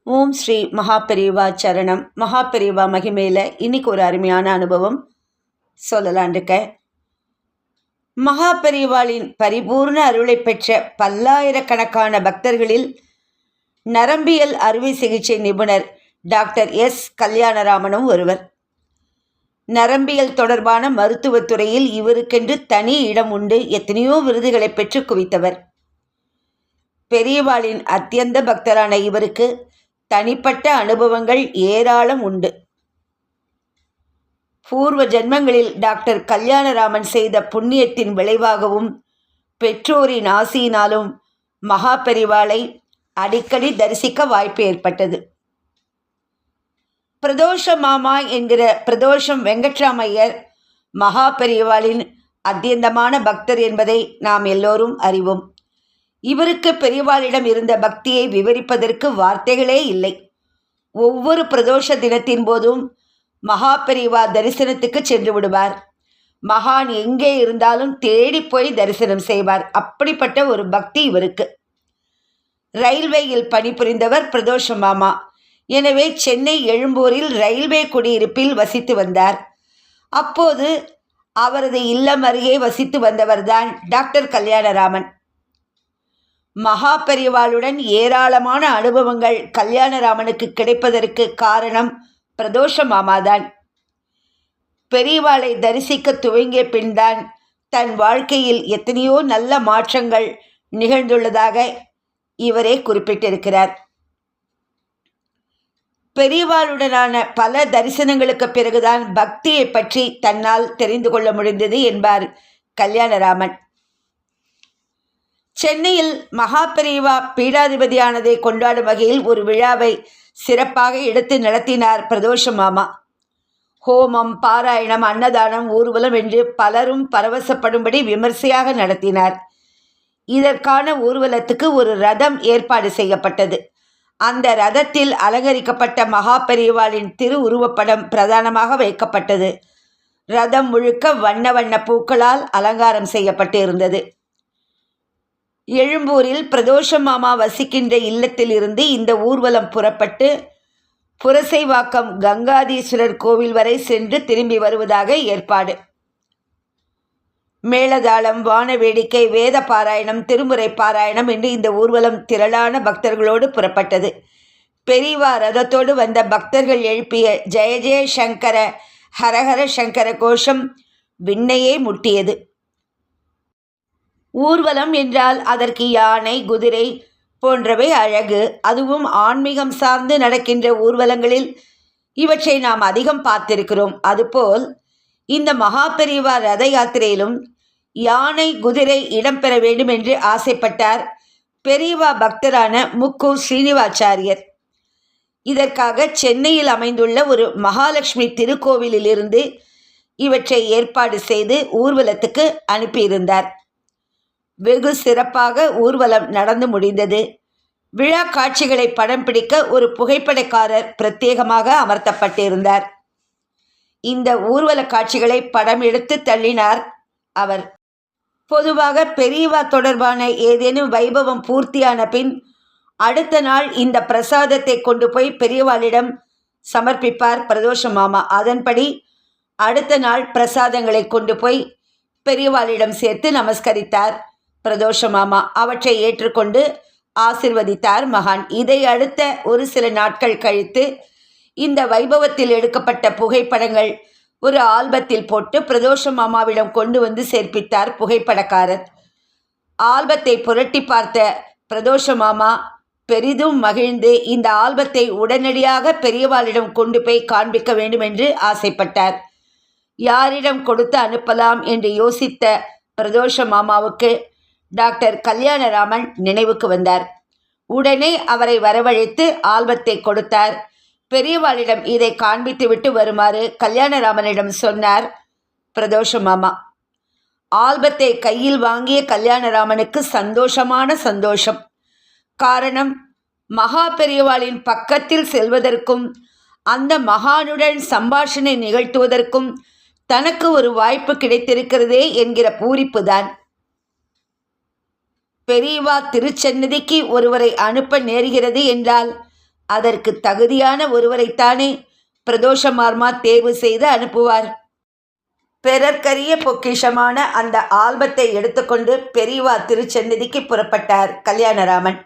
ஓம் ஸ்ரீ மகாபெரிவா சரணம். மகாபெரிவா மகிமையில் இன்னைக்கு ஒரு அருமையான அனுபவம் சொல்லலான் இருக்கேன். மகாபெரிவாளின் பரிபூர்ண அருளை பெற்ற பல்லாயிரக்கணக்கான பக்தர்களில் நரம்பியல் அறுவை சிகிச்சை நிபுணர் டாக்டர் எஸ் கல்யாணராமனும் ஒருவர். நரம்பியல் தொடர்பான மருத்துவத்துறையில் இவருக்கென்று தனி இடம் உண்டு. எத்தனையோ விருதுகளை பெற்று குவித்தவர். பெரியவாளின் அத்தியந்த பக்தரான இவருக்கு தனிப்பட்ட அனுபவங்கள் ஏராளம் உண்டு. பூர்வ ஜென்மங்களில் டாக்டர் கல்யாணராமன் செய்த புண்ணியத்தின் விளைவாகவும் பெற்றோரின் ஆசியினாலும் மகாபெரிவாளை அடிக்கடி தரிசிக்க வாய்ப்பு ஏற்பட்டது. பிரதோஷ மாமா என்கிற பிரதோஷம் வெங்கட்ராமையர் மகாபெரிவாளின் அத்தியந்தமான பக்தர் என்பதை நாம் எல்லோரும் அறிவோம். இவருக்கு பெரியவாளிடம் இருந்த பக்தியை விவரிப்பதற்கு வார்த்தைகளே இல்லை. ஒவ்வொரு பிரதோஷ தினத்தின் போதும் மகாபெரிவா தரிசனத்துக்கு சென்று விடுவார். மகான் எங்கே இருந்தாலும் தேடி போய் தரிசனம் செய்வார். அப்படிப்பட்ட ஒரு பக்தி இவருக்கு. ரயில்வேயில் பணிபுரிந்தவர் பிரதோஷ மாமா. எனவே சென்னை எழும்பூரில் ரயில்வே குடியிருப்பில் வசித்து வந்தார். அப்போது அவரது இல்லம் அருகே வசித்து வந்தவர்தான் டாக்டர் கல்யாணராமன். மகாபெரிவாளுடன் ஏராளமான அனுபவங்கள் கல்யாணராமனுக்கு கிடைப்பதற்கு காரணம் பிரதோஷ மாமாதான். பெரியவாளை தரிசிக்க துவங்கிய பின்தான் தன் வாழ்க்கையில் எத்தனையோ நல்ல மாற்றங்கள் நிகழ்ந்துள்ளதாக இவரே குறிப்பிட்டிருக்கிறார். பெரியவாளுடனான பல தரிசனங்களுக்கு பிறகுதான் பக்தியை பற்றி தன்னால் தெரிந்து கொள்ள முடிந்தது என்பார் கல்யாணராமன். சென்னையில் மகாபெரிவா பீடாதிபதியானதை கொண்டாடும் வகையில் ஒரு விழாவை சிறப்பாக எடுத்து நடத்தினார் பிரதோஷ மாமா. ஹோமம், பாராயணம், அன்னதானம், ஊர்வலம் என்று பலரும் பரவசப்படும்படி விமர்சையாக நடத்தினார். இதற்கான ஊர்வலத்துக்கு ஒரு ரதம் ஏற்பாடு செய்யப்பட்டது. அந்த ரதத்தில் அலங்கரிக்கப்பட்ட மகாபெரிவாளின் திரு உருவப்படம் பிரதானமாக வைக்கப்பட்டது. ரதம் முழுக்க வண்ண வண்ண பூக்களால் அலங்காரம் செய்யப்பட்டு இருந்தது. எழும்பூரில் பிரதோஷ மாமா வசிக்கின்ற இல்லத்தில் இருந்து இந்த ஊர்வலம் புறப்பட்டு புரசைவாக்கம் கங்காதீஸ்வரர் கோவில் வரை சென்று திரும்பி வருவதாக ஏற்பாடு. மேளதாளம், வான வேடிக்கை, வேத பாராயணம், திருமுறை பாராயணம் என்று இந்த ஊர்வலம் திரளான பக்தர்களோடு புறப்பட்டது. பெரியவா ரதத்தோடு வந்த பக்தர்கள் எழுப்பிய ஜெய ஜெய சங்கர, ஹரஹர சங்கர கோஷம் விண்ணையே முட்டியது. ஊர்வலம் என்றால் அதற்கு யானை, குதிரை போன்றவை அழகு. அதுவும் ஆன்மீகம் சார்ந்து நடக்கின்ற ஊர்வலங்களில் இவற்றை நாம் அதிகம் பார்த்திருக்கிறோம். அதுபோல் இந்த மகாபெரிவா ரத யாத்திரையிலும் யானை, குதிரை இடம்பெற வேண்டும் என்று ஆசைப்பட்டார் பெரியவா பக்தரான முக்கூர் ஸ்ரீனிவாச்சாரியர். இதற்காக சென்னையில் அமைந்துள்ள ஒரு மகாலட்சுமி திருக்கோவிலிலிருந்து இவற்றை ஏற்பாடு செய்து ஊர்வலத்துக்கு அனுப்பியிருந்தார். வெகு சிறப்பாக ஊர்வலம் நடந்து முடிந்தது. விழா காட்சிகளை படம் பிடிக்க ஒரு புகைப்படக்காரர் பிரத்யேகமாக அமர்த்தப்பட்டிருந்தார். இந்த ஊர்வல காட்சிகளை படம் எடுத்து தள்ளினார் அவர். பொதுவாக பெரியவா தொடர்பான ஏதேனும் வைபவம் பூர்த்தியான பின் அடுத்த நாள் இந்த பிரசாதத்தை கொண்டு போய் பெரியவாளிடம் சமர்ப்பிப்பார் பிரதோஷ மாமா. அதன்படி அடுத்த நாள் பிரசாதங்களை கொண்டு போய் பெரியவாளிடம் சேர்த்து நமஸ்கரித்தார் பிரதோஷ மாமா. அவற்றை ஏற்றுக்கொண்டு ஆசிர்வதித்தார் மகான். இதை அடுத்த ஒரு சில நாட்கள் கழித்து இந்த வைபவத்தில் எடுக்கப்பட்ட புகைப்படங்கள் ஒரு ஆல்பத்தில் போட்டு பிரதோஷ மாமாவிடம் கொண்டு வந்து சேர்ப்பித்தார் புகைப்படக்காரர். ஆல்பத்தை புரட்டி பார்த்த பிரதோஷ மாமா பெரிதும் மகிழ்ந்து இந்த ஆல்பத்தை உடனடியாக பெரியவாளிடம் கொண்டு போய் காண்பிக்க வேண்டும் என்று ஆசைப்பட்டார். யாரிடம் கொடுத்து அனுப்பலாம் என்று யோசித்த பிரதோஷ மாமாவுக்கு டாக்டர் கல்யாணராமன் நினைவுக்கு வந்தார். உடனே அவரை வரவழைத்து ஆல்பத்தை கொடுத்தார். பெரியவாளிடம் இதை காண்பித்துவிட்டு வருமாறு கல்யாணராமனிடம் சொன்னார் பிரதோஷ மாமா. ஆல்பத்தை கையில் வாங்கிய கல்யாணராமனுக்கு சந்தோஷமான சந்தோஷம். காரணம், மகா பெரியவாளின் பக்கத்தில் செல்வதற்கும் அந்த மகானுடன் சம்பாஷணை நிகழ்த்துவதற்கும் தனக்கு ஒரு வாய்ப்பு கிடைத்திருக்கிறதே என்கிற பூரிப்புதான். பெரியவா திருச்சன்னதிக்கு ஒருவரை அனுப்ப நேர்கிறது என்றால் அதற்கு தகுதியான ஒருவரைத்தானே பிரதோஷமார்மா தேர்வு செய்து அனுப்புவார். பிறர்க்கரிய பொக்கிஷமான அந்த ஆல்பத்தை எடுத்துக்கொண்டு பெரியவா திருச்சந்நிதிக்கு புறப்பட்டார் கல்யாணராமன்.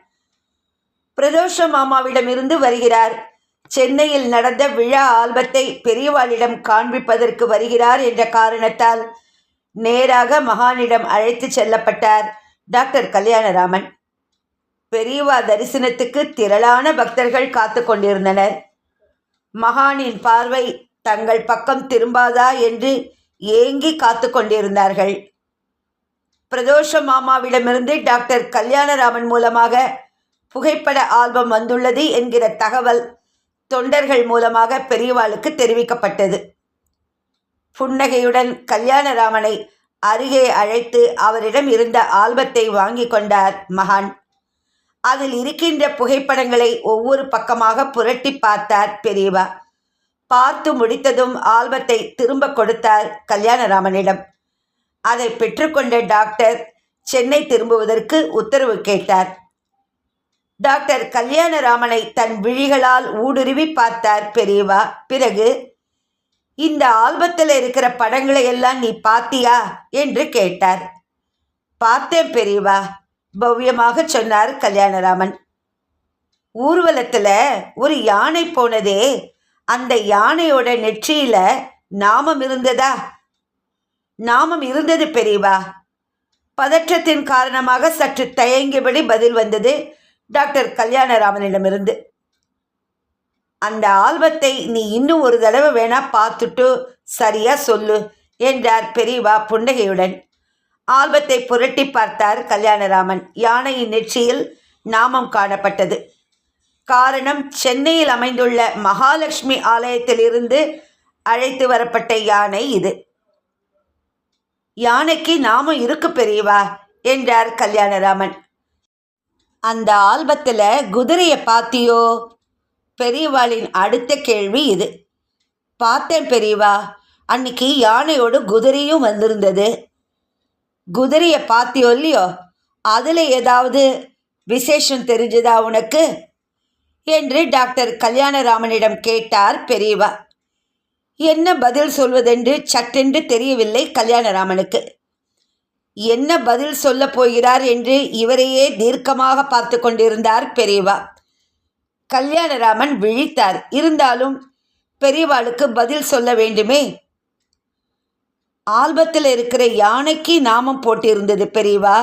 பிரதோஷ மாமாவிடமிருந்து வருகிறார். சென்னையில் நடந்த விழா ஆல்பத்தை பெரியவாளிடம் காண்பிப்பதற்கு வருகிறார் என்ற காரணத்தால் நேராக மகானிடம் அழைத்து செல்லப்பட்டார் டாக்டர் கல்யாணராமன். பெரியவா தரிசனத்துக்கு திரளான பக்தர்கள் காத்து கொண்டிருந்தனர். மகானின் பார்வை தங்கள் பக்கம் திரும்பாதா என்று ஏங்கி காத்து கொண்டிருந்தார்கள். பிரதோஷ மாமாவிடமிருந்து டாக்டர் கல்யாணராமன் மூலமாக புகைப்பட ஆல்பம் வந்துள்ளது என்கிற தகவல் தொண்டர்கள் மூலமாக பெரியவாளுக்கு தெரிவிக்கப்பட்டது. புன்னகையுடன் கல்யாணராமனை அருகே அழைத்து அவரிடம் இருந்த ஆல்பத்தை வாங்கி கொண்டார் மகான். அதில் இருக்கின்ற புகைப்படங்களை ஒவ்வொரு பக்கமாக புரட்டி பார்த்தார் பெரியவா. பார்த்து முடித்ததும் ஆல்பத்தை திரும்ப கொடுத்தார் கல்யாணராமனிடம். அதை பெற்றுக்கொண்ட டாக்டர் சென்னை திரும்புவதற்கு உத்தரவு கேட்டார். டாக்டர் கல்யாணராமனை தன் விழிகளால் ஊடுருவி பார்த்தார் பெரியவா. பிறகு, இந்த ஆல்பத்தில் இருக்கிற படங்களை எல்லாம் நீ பார்த்தியா என்று கேட்டார். பார்த்தேன் பெரியவா, பவ்யமாக சொன்னார் கல்யாணராமன். ஊர்வலத்தில் ஒரு யானை போனதே, அந்த யானையோட நெற்றியில நாமம் இருந்ததா? நாமம் இருந்தது பெரியவா. பதற்றத்தின் காரணமாக சற்று தயங்கியபடி பதில் வந்தது டாக்டர் கல்யாணராமனிடமிருந்து. அந்த ஆல்பத்தை நீ இன்னும் ஒரு தடவை வேணா பார்த்துட்டு சரியா சொல்லு என்றார் பெரியவா புன்னகையுடன். ஆல்பத்தை புரட்டி பார்த்தார் கல்யாணராமன். யானையின் நெற்றியில் நாமம் காணப்பட்டது. காரணம், சென்னையில் அமைந்துள்ள மகாலட்சுமி ஆலயத்திலிருந்து அழைத்து வரப்பட்ட யானை இது. யானைக்கு நாமம் இருக்கு பெரியவா என்றார் கல்யாணராமன். அந்த ஆல்பத்தில் குதிரையை பார்த்தியோ? பெரியவாளின் அடுத்த கேள்வி இது. பார்த்தேன் பெரியவா, அன்னைக்கு யானையோடு குதிரையும் வந்திருந்தது. குதிரையை பார்த்தியோ இல்லையோ, அதில் ஏதாவது விசேஷம் தெரிஞ்சதா உனக்கு என்று டாக்டர் கல்யாணராமனிடம் கேட்டார் பெரியவா. என்ன பதில் சொல்வதென்று சட்டென்று தெரியவில்லை கல்யாணராமனுக்கு. என்ன பதில் சொல்ல போகிறார் என்று இவரையே தீர்க்கமாக பார்த்து கொண்டிருந்தார் பெரியவா. கல்யாணராமன் விழித்தார். இருந்தாலும் பெரியவாளுக்கு பதில் சொல்ல வேண்டுமே. ஆல்பத்தில் இருக்கிற யானைக்கு நாமம் போட்டிருந்தது பெரியவா,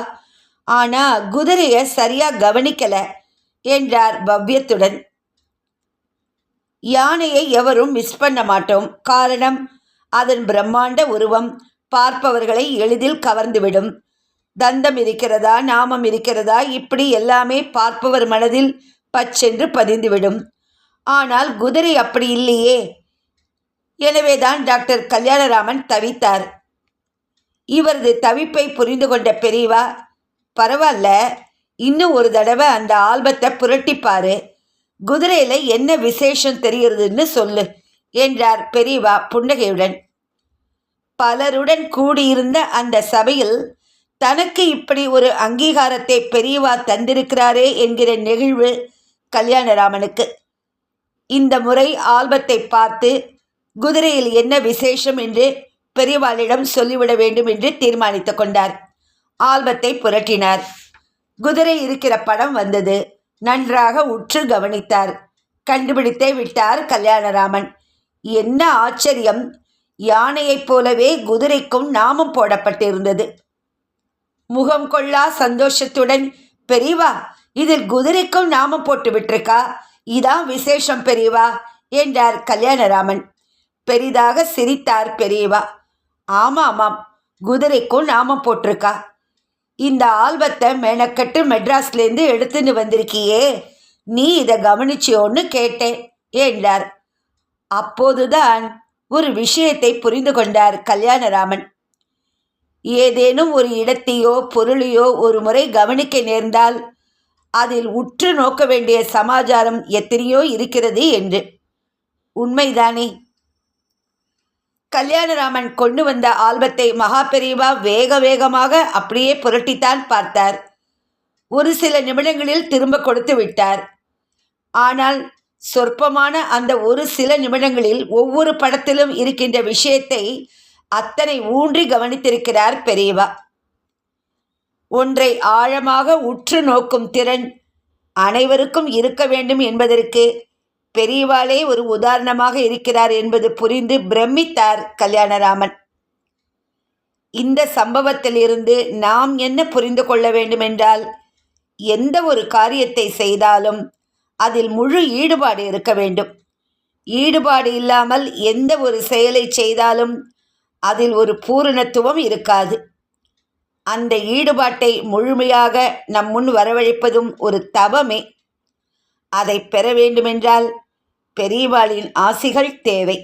ஆனால் குதிரையை சரியாக கவனிக்கலை என்றார் பவ்யத்துடன். யானையை எவரும் மிஸ் பண்ண மாட்டோம். காரணம், அதன் பிரம்மாண்ட உருவம் பார்ப்பவர்களை எளிதில் கவர்ந்துவிடும். தந்தம் இருக்கிறதா, நாமம் இருக்கிறதா, இப்படி எல்லாமே பார்ப்பவர் மனதில் பச்சென்று பதிந்துவிடும். ஆனால் குதிரை அப்படி இல்லையே. எனவேதான் டாக்டர் கல்யாணராமன் தவித்தார். இவரது தவிப்பை புரிந்து கொண்ட பெரியவா, பரவாயில்ல, இன்னும் ஒரு தடவை அந்த ஆல்பத்தை புரட்டிப்பாரு, குதிரையில் என்ன விசேஷம் தெரிகிறதுன்னு சொல்லு என்றார் பெரியவா புன்னகையுடன். பலருடன் கூடியிருந்த அந்த சபையில் தனக்கு இப்படி ஒரு அங்கீகாரத்தை பெரியவா தந்திருக்கிறாரே என்கிற நெகிழ்வு கல்யாணராமனுக்கு. இந்த முறை ஆல்பத்தை பார்த்து குதிரையில் என்ன விசேஷம் என்று பெரியவாளிடம் சொல்லிவிட வேண்டும் என்று தீர்மானித்து கொண்டார். ஆல்பத்தை புரட்டினார். குதிரை இருக்கிற படம் வந்தது. நன்றாக உற்று கவனித்தார். கண்டுபிடித்தே விட்டார் கல்யாணராமன். என்ன ஆச்சரியம்! யானையைப் போலவே குதிரைக்கும் நாமம் போடப்பட்டிருந்தது. முகம் கொள்ளா சந்தோஷத்துடன், பெரியவா, இதில் குதிரைக்கும் நாமம் போட்டு விட்டிருக்கா? இதான் விசேஷம் பெரியவா என்றார் கல்யாணராமன். பெரிதாக சிரித்தார் பெரியவா. ஆமாம், குதிரைக்கும் நாமம் போட்டிருக்கா. இந்த ஆல்பத்தை மெனக்கட்டு மெட்ராஸ்லேருந்து எடுத்துன்னு வந்திருக்கியே, நீ இதை கவனிச்சியோன்னு கேட்டேன் என்றார். அப்போதுதான் ஒரு விஷயத்தை புரிந்து கொண்டார் கல்யாணராமன். ஏதேனும் ஒரு இடத்தையோ பொருளையோ ஒரு முறை கவனிக்க நேர்ந்தால் அதில் உற்று நோக்க வேண்டிய சமாச்சாரம் எத்தனையோ இருக்கிறது என்று. உண்மைதானே? கல்யாணராமன் கொண்டு வந்த ஆல்பத்தை மகா பெரியவா வேக வேகமாக அப்படியே புரட்டித்தான் பார்த்தார். ஒரு சில நிமிடங்களில் திரும்ப கொடுத்து விட்டார். ஆனால் சொற்பமான அந்த ஒரு சில நிமிடங்களில் ஒவ்வொரு படத்திலும் இருக்கின்ற விஷயத்தை அத்தனை ஊன்றி கவனித்திருக்கிறார் பெரியவா. ஒன்றை ஆழமாக உற்று நோக்கும் திறன் அனைவருக்கும் இருக்க வேண்டும் என்பதற்கு பெரியவாளே ஒரு உதாரணமாக இருக்கிறார் என்பது புரிந்து பிரமித்தார் கல்யாணராமன். இந்த சம்பவத்திலிருந்து நாம் என்ன புரிந்து கொள்ள வேண்டுமென்றால், எந்த ஒரு காரியத்தை செய்தாலும் அதில் முழு ஈடுபாடு இருக்க வேண்டும். ஈடுபாடு இல்லாமல் எந்த ஒரு செயலை செய்தாலும் அதில் ஒரு பூரணத்துவம் இருக்காது. அந்த ஈடுபாட்டை முழுமையாக நம் முன் வரவழைப்பதும் ஒரு தவமே. அதை பெற வேண்டுமென்றால் பெரியவாளின் ஆசிகள் தேவை.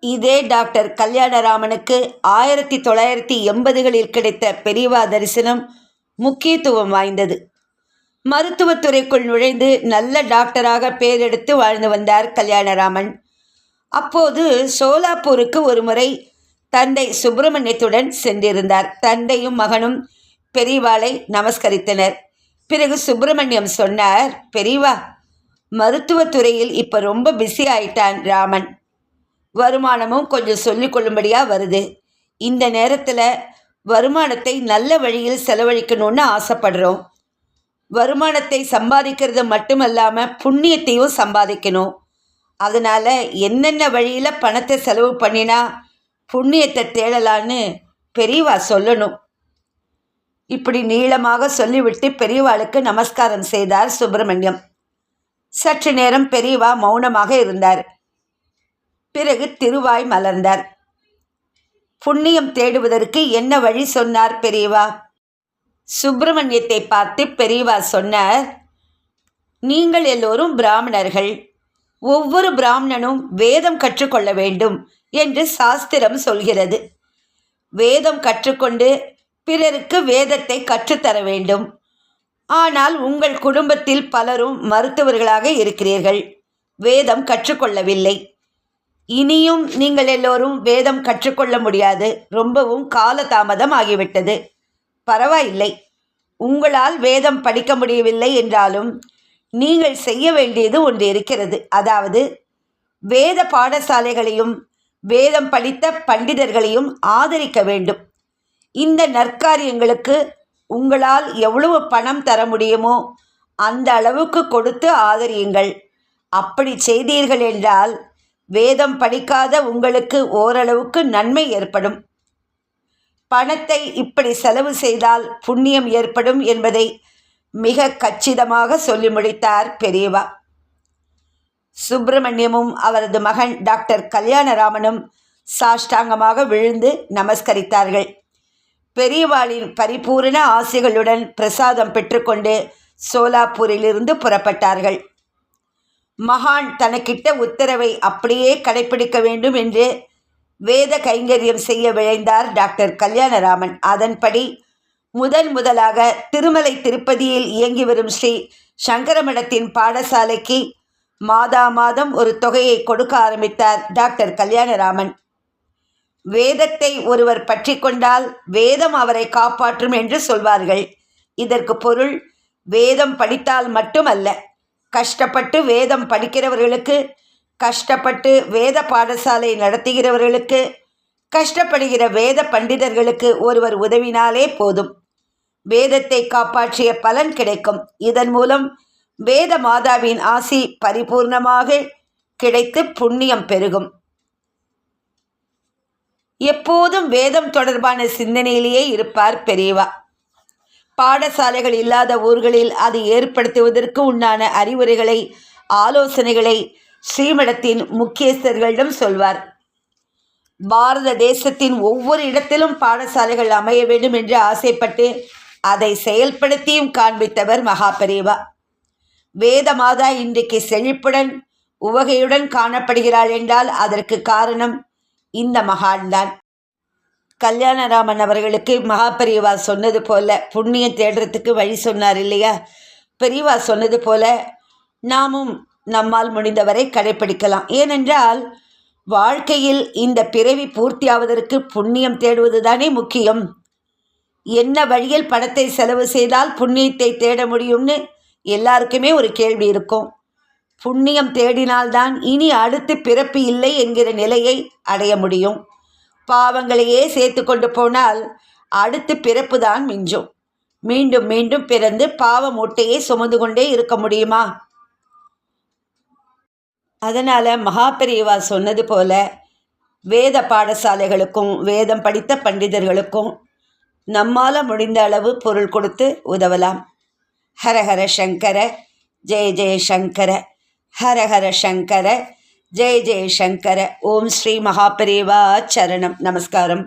இதே டாக்டர் கல்யாணராமனுக்கு 1980களில் கிடைத்த பெரியவா தரிசனம் முக்கியத்துவம் வாய்ந்தது. மருத்துவத்துறைக்குள் நுழைந்து நல்ல டாக்டராக பேரெடுத்து வாழ்ந்து வந்தார் கல்யாணராமன். அப்போது சோலாப்பூருக்கு ஒரு முறை தந்தை சுப்பிரமணியத்துடன் சென்றிருந்தார். தந்தையும் மகனும் பெரியவாளை நமஸ்கரித்தனர். பிறகு சுப்பிரமணியம் சொன்னார், பெரியவா, மருத்துவத்துறையில் இப்போ ரொம்ப பிஸி ஆயிட்டான் ராமன். வருமானமும் கொஞ்சம் சொல்லிக்கொள்ளும்படியாக வருது. இந்த நேரத்தில் வருமானத்தை நல்ல வழியில் செலவழிக்கணும்னு ஆசைப்படுறோம். வருமானத்தை சம்பாதிக்கிறது மட்டுமல்லாமல் புண்ணியத்தையும் சம்பாதிக்கணும். அதனால் என்னென்ன வழியில் பணத்தை செலவு பண்ணினா புண்ணியத்தை தேடலான்னு பெரியவா சொல்லணும். இப்படி நீளமாக சொல்லிவிட்டு பெரியவாளுக்கு நமஸ்காரம் செய்தார் சுப்பிரமணியம். சற்று நேரம் பெரியவா மௌனமாக இருந்தார். பிறகு திருவாய் மலர்ந்தார். புண்ணியம் தேடுவதற்கு என்ன வழி சொன்னார் பெரியவா? சுப்பிரமணியத்தை பார்த்து பெரியவா சொன்னார், நீங்கள் எல்லோரும் பிராமணர்கள். ஒவ்வொரு பிராமணனும் வேதம் கற்றுக்கொள்ள வேண்டும் என்று சாஸ்திரம் சொல்கிறது. வேதம் கற்றுக்கொண்டு பிறருக்கு வேதத்தை கற்றுத்தர வேண்டும். ஆனால் உங்கள் குடும்பத்தில் பலரும் மருத்துவர்களாக இருக்கிறீர்கள், வேதம் கற்றுக்கொள்ளவில்லை. இனியும் நீங்கள் எல்லோரும் வேதம் கற்றுக்கொள்ள முடியாது. ரொம்பவும் காலதாமதம் ஆகிவிட்டது. பரவாயில்லை, உங்களால் வேதம் படிக்க முடியவில்லை என்றாலும் நீங்கள் செய்ய வேண்டியது ஒன்று இருக்கிறது. அதாவது வேத பாடசாலைகளையும் வேதம் படித்த பண்டிதர்களையும் ஆதரிக்க வேண்டும். இந்த நற்காரியங்களுக்கு உங்களால் எவ்வளவு பணம் தர முடியுமோ அந்த அளவுக்கு கொடுத்து ஆதரியுங்கள். அப்படி செய்தீர்கள் என்றால் வேதம் படிக்காத உங்களுக்கு ஓரளவுக்கு நன்மை ஏற்படும். பணத்தை இப்படி செலவு செய்தால் புண்ணியம் ஏற்படும் என்பதை மிக கச்சிதமாக சொல்லி முடித்தார் பெரியவா. சுப்பிரமணியமும் அவரது மகன் டாக்டர் கல்யாணராமனும் சாஷ்டாங்கமாக விழுந்து நமஸ்கரித்தார்கள். பெரியவாளின் பரிபூரண ஆசைகளுடன் பிரசாதம் பெற்றுக்கொண்டு சோலாப்பூரிலிருந்து புறப்பட்டார்கள். மகான் தனக்கிட்ட உத்தரவை அப்படியே கடைப்பிடிக்க வேண்டும் என்று வேத கைங்கரியம் செய்ய விழைந்தார் டாக்டர் கல்யாணராமன். அதன்படி முதலாக திருமலை திருப்பதியில் இயங்கி வரும் ஸ்ரீ சங்கரமடத்தின் பாடசாலைக்கு மாதம் ஒரு தொகையை கொடுக்க ஆரம்பித்தார் டாக்டர் கல்யாணராமன். வேதத்தை ஒருவர் பற்றி கொண்டால் வேதம் அவரை காப்பாற்றும் என்று சொல்வார்கள். இதற்கு பொருள் வேதம் படித்தால் மட்டுமல்ல, கஷ்டப்பட்டு வேதம் படிக்கிறவர்களுக்கு, கஷ்டப்பட்டு வேத பாடசாலை நடத்துகிறவர்களுக்கு, கஷ்டப்படுகிற வேத பண்டிதர்களுக்கு ஒருவர் உதவினாலே போதும். வேதத்தை காப்பாற்றிய பலன் கிடைக்கும். இதன் மூலம் வேத மாதாவின் ஆசி பரிபூர்ணமாக கிடைத்து புண்ணியம் பெருகும். எப்போதும் வேதம் தொடர்பான சிந்தனையிலேயே இருப்பார் பெரியவா. பாடசாலைகள் இல்லாத ஊர்களில் அது ஏற்படுத்துவதற்கு உண்டான அறிவுரைகளை, ஆலோசனைகளை ஸ்ரீமடத்தின் முக்கியஸ்தர்களிடம் சொல்வார். பாரத தேசத்தின் ஒவ்வொரு இடத்திலும் பாடசாலைகள் அமைய வேண்டும் என்று ஆசைப்பட்டு அதை செயல்படுத்தியும் காண்பித்தவர் மகா பெரியவா. வேத மாதா இன்றைக்கு செழிப்புடன் உவகையுடன் காணப்படுகிறாள் என்றால் அதற்கு காரணம் இந்த மகான்தான். கல்யாணராமன் அவர்களுக்கு மகா பெரியவா சொன்னது போல புண்ணியம் தேடுறதுக்கு வழி சொன்னார் இல்லையா? பெரியவா சொன்னது போல நாமும் நம்மால் முடிந்தவரை கடைப்பிடிக்கலாம். ஏனென்றால் வாழ்க்கையில் இந்த பிறவி பூர்த்தியாவதற்கு புண்ணியம் தேடுவது தானே முக்கியம். என்ன வழியில் பணத்தை செலவு செய்தால் புண்ணியத்தை தேட முடியும்னு எல்லாருக்குமே ஒரு கேள்வி இருக்கும். புண்ணியம் தேடினால்தான் இனி அடுத்து பிறப்பு இல்லை என்கிற நிலையை அடைய முடியும். பாவங்களையே சேர்த்து கொண்டு போனால் அடுத்து பிறப்பு தான் மிஞ்சும். மீண்டும் மீண்டும் பிறந்து பாவ மூட்டையை சுமந்து கொண்டே இருக்க முடியுமா? அதனால் மகாபெரிவா சொன்னது போல வேத பாடசாலைகளுக்கும் வேதம் படித்த பண்டிதர்களுக்கும் நம்மால் முடிந்த அளவு பொருள் கொடுத்து உதவலாம். ஹரஹர சங்கர ஜெய ஜெய சங்கர, ஹரஹர சங்கர ஜெய ஜெய சங்கர. ஓம் ஸ்ரீ மகாபெரிவா சரணம். நமஸ்காரம்.